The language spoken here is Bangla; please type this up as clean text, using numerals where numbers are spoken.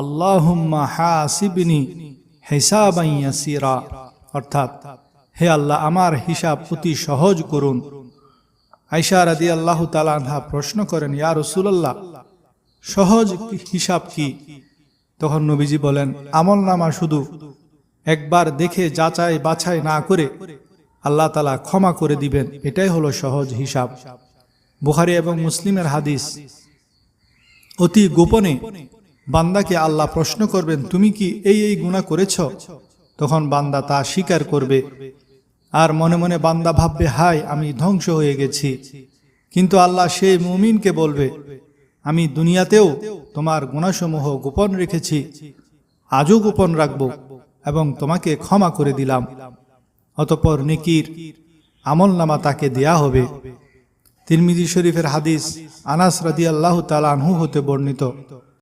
আল্লাহুম্মা হাসিবনি হিসাবান ইয়াসিরা, অর্থাৎ হে আল্লাহ আমার হিসাব অতি সহজ করুন। আয়েশা রাদিয়াল্লাহু তাআলা আনহা প্রশ্ন করেন, ইয়া রাসূলুল্লাহ, সহজ হিসাব কি? তখন নবীজি বলেন, আমলনামা শুধু একবার দেখে যাচাই বাছাই না করে আল্লাহ তাআলা ক্ষমা করে দিবেন, এটাই হলো সহজ হিসাব। বুখারী এবং মুসলিমের হাদিস। অতি গোপনে বান্দাকে আল্লাহ প্রশ্ন করবেন, তুমি কি এই এই গুনাহ করেছ? তখন বান্দা তা স্বীকার করবে, আর মনে মনে বান্দা ভাববে, হায় আমি ধ্বংস হয়ে গেছি। কিন্তু আল্লাহ সেই মুমিনকে বলবে, আমি দুনিয়াতেও তোমার গুনাহসমূহ গোপন রেখেছি, আজও গোপন রাখব এবং তোমাকে ক্ষমা করে দিলাম। অতঃপর নেকির আমলনামা তাকে দেয়া হবে। তিরমিজি শরীফের হাদিস, আনাস রাদিয়াল্লাহু তাআলা আনহু হতে বর্ণিত,